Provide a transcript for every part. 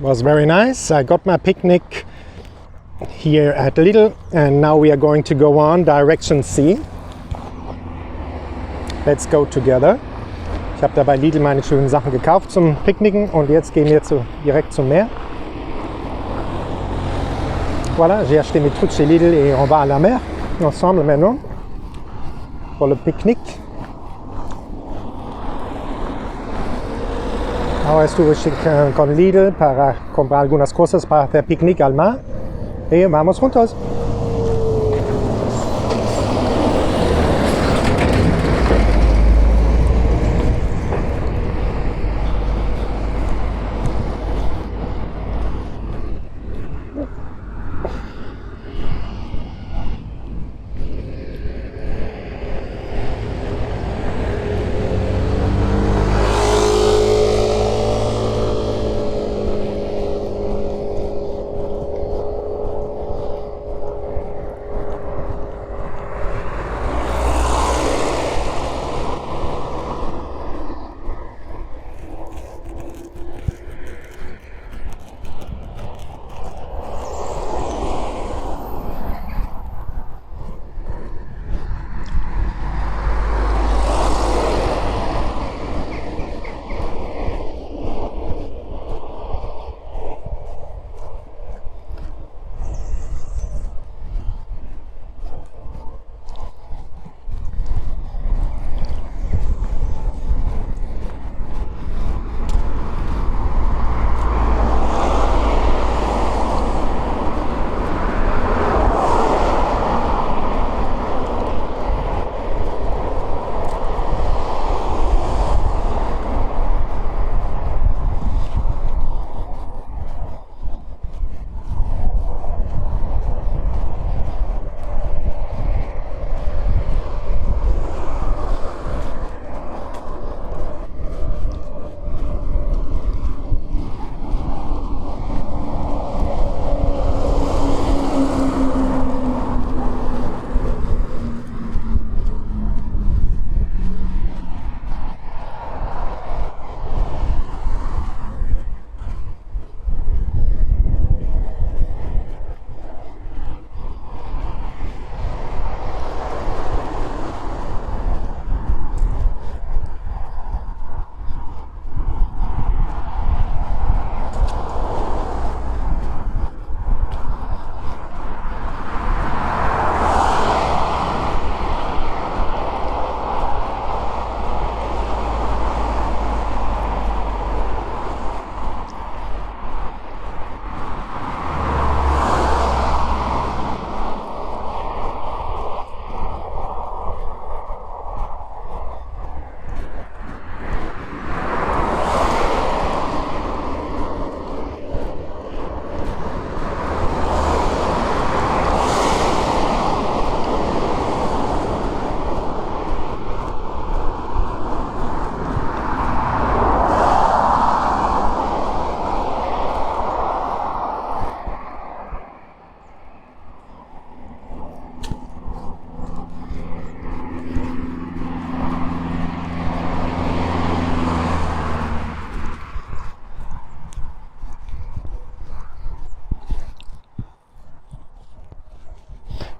was very nice. I got my picnic here at Lidl and now we are going to go on direction C. Let's go together. Ich habe da bei Lidl meine schönen Sachen gekauft zum Picknicken und jetzt gehen wir direkt zum Meer. Voilà, j'ai acheté mes trucs chez Lidl et on va à la mer ensemble maintenant pour le pique-nique. Ahora estuve con Lidl para comprar algunas cosas para hacer picnic al mar y vamos juntos.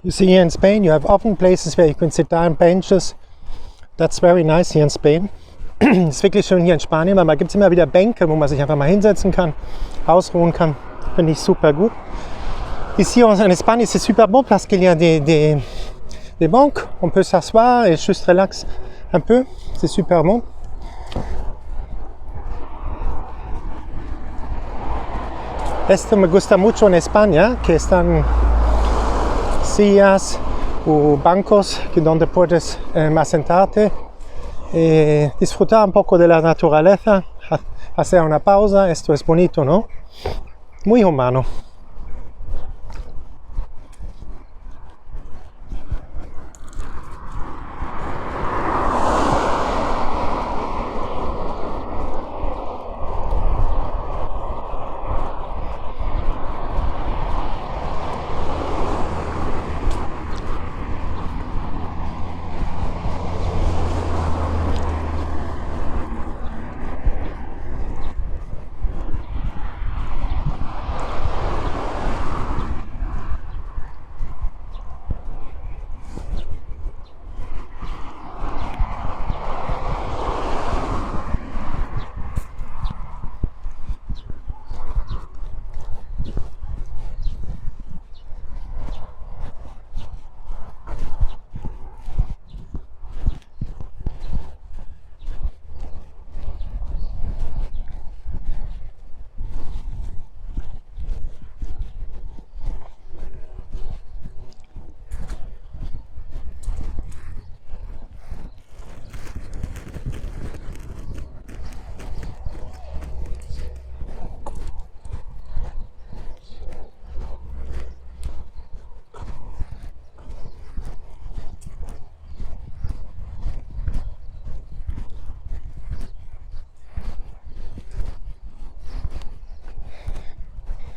You see here in Spain you have often places where you can sit down, benches. That's very nice here in Spain. Ist wirklich schön hier in Spanien, weil man gibt es immer wieder Bänke, wo man sich einfach mal hinsetzen kann, ausruhen kann. Finde ich super gut. Ici en Espagne c'est super bon parce qu'il y a des banques, on peut s'asseoir et juste relax un peu, c'est super bon. Esto me gusta mucho en España, que están sillas o bancos donde puedes asentarte y disfrutar un poco de la naturaleza, hacer una pausa. Esto es bonito, ¿no? Muy humano.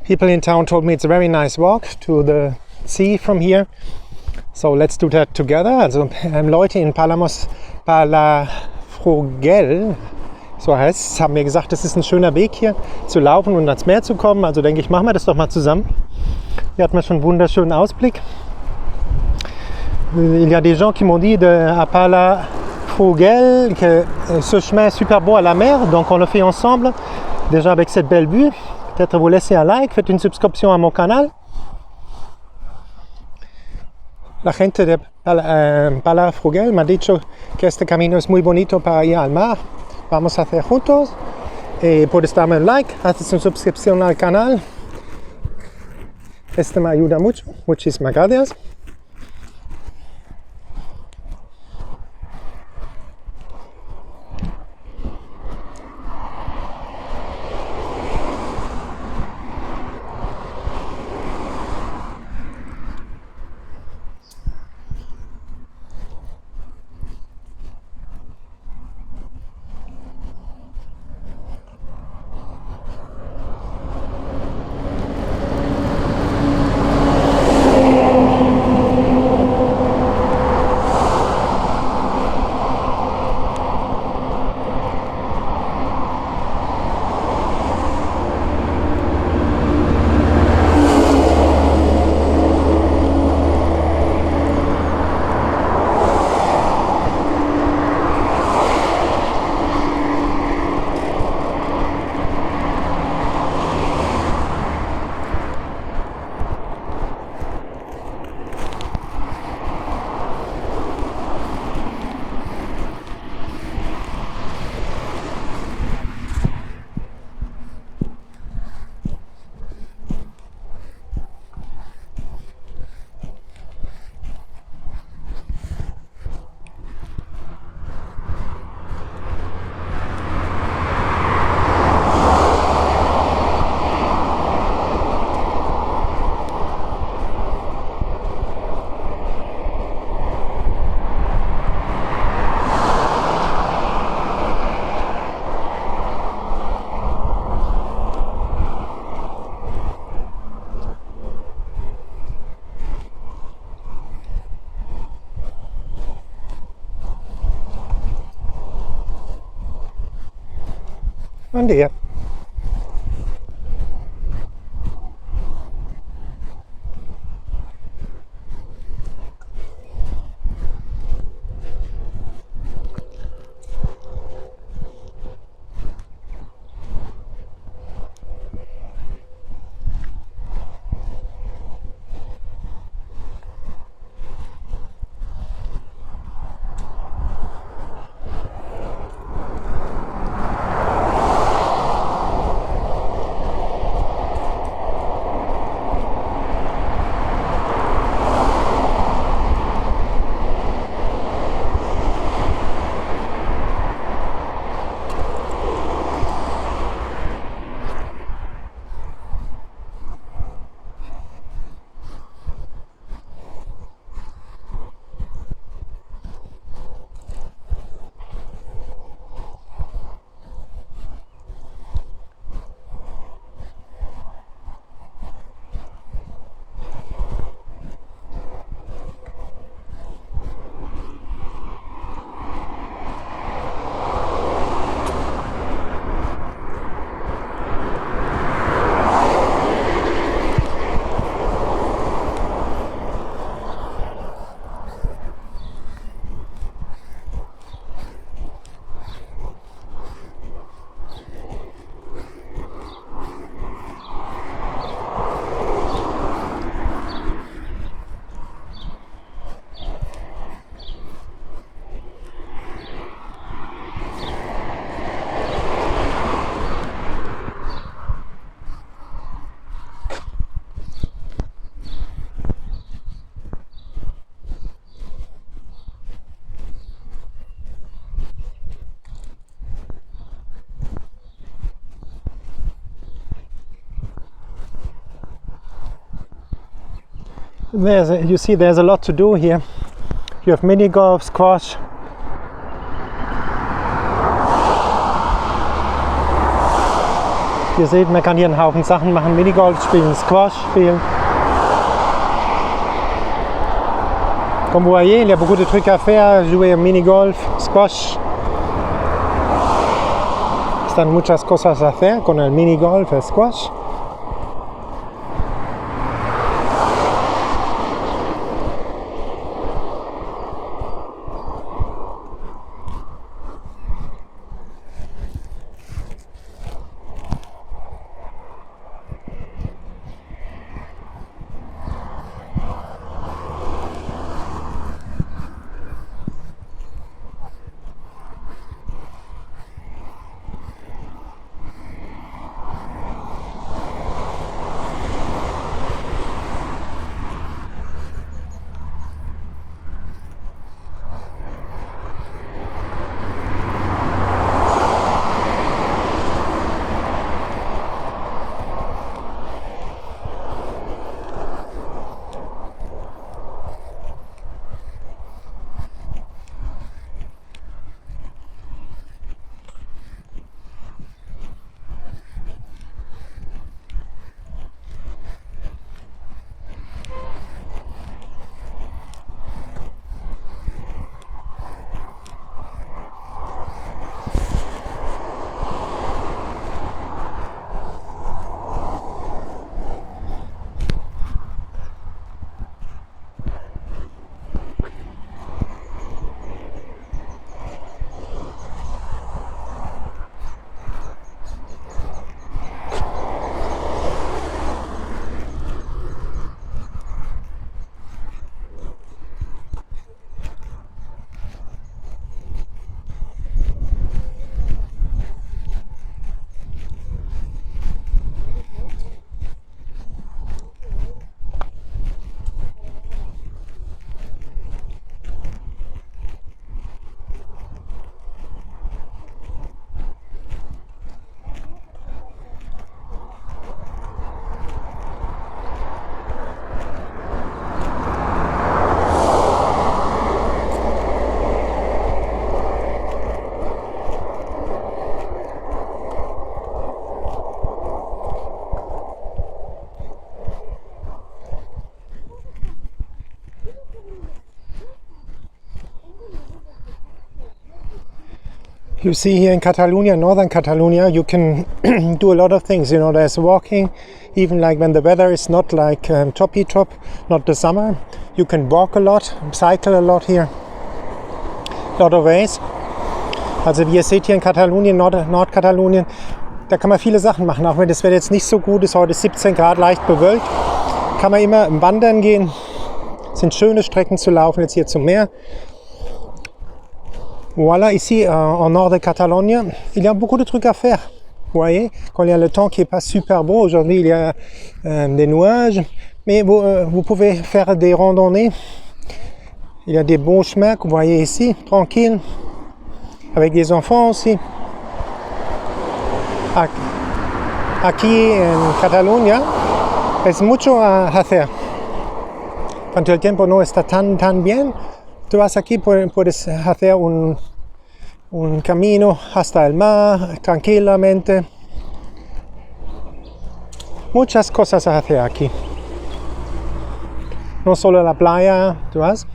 People in town told me it's a very nice walk to the sea from here. So let's do that together. Also Leute in Palafrugell, so heißt es, haben mir gesagt, es ist ein schöner Weg hier zu laufen und ans Meer zu kommen. Also denke ich, machen wir das doch mal zusammen. Hier hat man schon einen wunderschönen Ausblick. Il y a des gens qui m'ont dit à Palafrugell que ce chemin est super beau à la mer, donc on le fait ensemble. Déjà avec cette belle vue. Peut-être vous laissez un like, faites une subscription à mon canal. La gente de Palafrugell me ha dicho que este camino es muy bonito para ir al mar. Vamos a hacer juntos. Puedes darme un like, haces una suscripción al canal. Esto me ayuda mucho. Muchísimas gracias. Buen día. You see there's a lot to do here. You have mini golf, squash. Ihr seht, man kann hier einen Haufen Sachen machen, Minigolf spielen, Squash spielen. Comme vous voyez, il y a beaucoup de trucs à faire, jouer au mini-golf, squash. Están muchas cosas a hacer con el mini-golf, el squash. You see here in Catalonia, northern Catalonia, you can do a lot of things. You know, there's walking, even like when the weather is not like toppy top, not the summer. You can walk a lot, cycle a lot here. A lot of ways. Also wie ihr seht hier in Katalonien, Nordkatalonien, da kann man viele Sachen machen. Auch wenn das Wetter jetzt nicht so gut ist, heute ist 17 Grad, leicht bewölkt, kann man immer wandern gehen. Es sind schöne Strecken zu laufen, jetzt hier zum Meer. Voilà, ici en nord de Catalogne, il y a beaucoup de trucs à faire. Vous voyez, quand il y a le temps qui n'est pas super beau, aujourd'hui il y a des nuages, mais vous pouvez faire des randonnées. Il y a des beaux chemins que vous voyez ici, tranquilles, avec des enfants aussi. Aquí en Cataluña es mucho a hacer. Cuando el tiempo no está tan bien, tú vas aquí, puedes hacer un camino hasta el mar, tranquilamente. Muchas cosas a hacer aquí. No solo la playa, tú vas.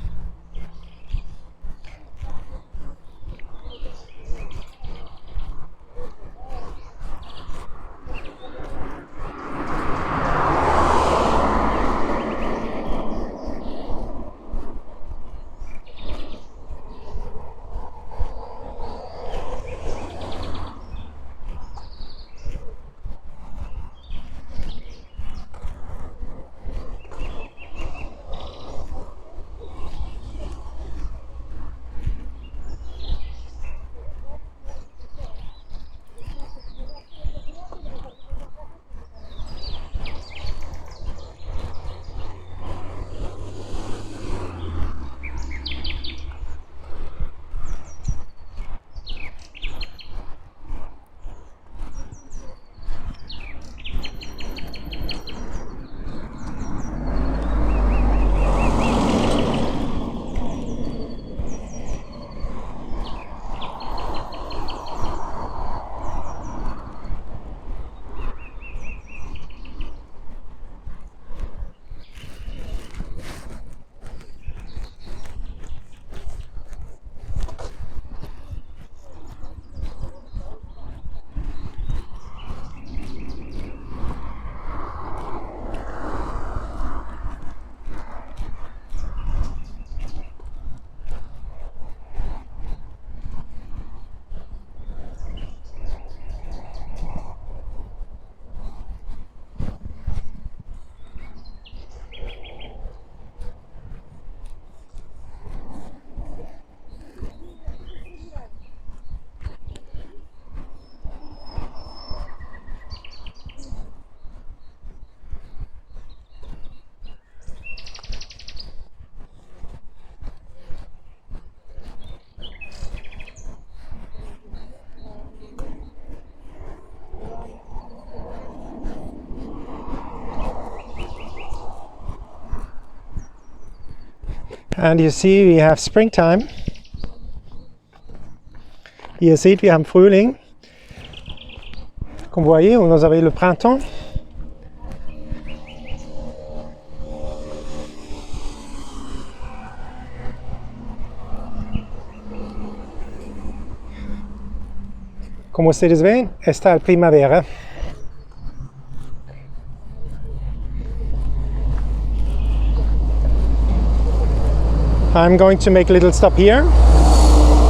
And you see we have springtime. Ihr seht, wir haben Frühling. Comme vous voyez, vous avez le printemps. Como ustedes ven, está el primavera. I'm going to make a little stop here.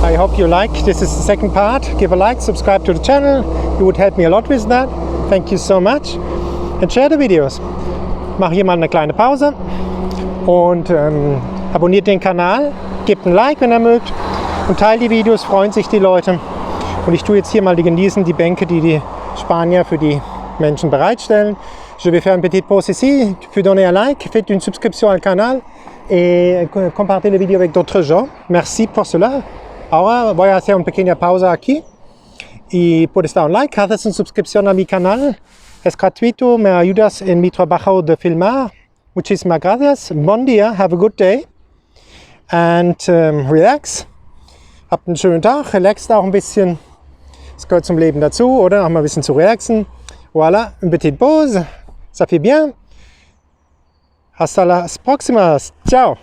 I hope you like. This is the second part. Give a like, subscribe to the channel. You would help me a lot with that. Thank you so much. And share the videos. Mache hier mal eine kleine Pause. Und abonniert den Kanal. Gebt ein Like, wenn ihr mögt. Und teilt die Videos, freuen sich die Leute. Und ich tue jetzt hier mal die Bänke, die die Spanier für die Menschen bereitstellen. Je vais faire une petite pause ici. Puis donner un like, faites une subscription al canal et compartez les vidéos avec d'autres gens. Merci por cela. Ahora voy a hacer una pequeña pausa aquí. Y puedes dar un like, haces una suscripción a mi canal. Es gratuito, me ayudas en mi trabajo de filmar. Muchísimas gracias. Bon día, have a good day. And relax. Habt einen schönen Tag, relaxt auch ein bisschen. Das gehört zum Leben dazu, oder? Auch mal ein bisschen zu relaxen. Voilà, une petite pause. Ça fait bien. Hasta las próximas. Ciao.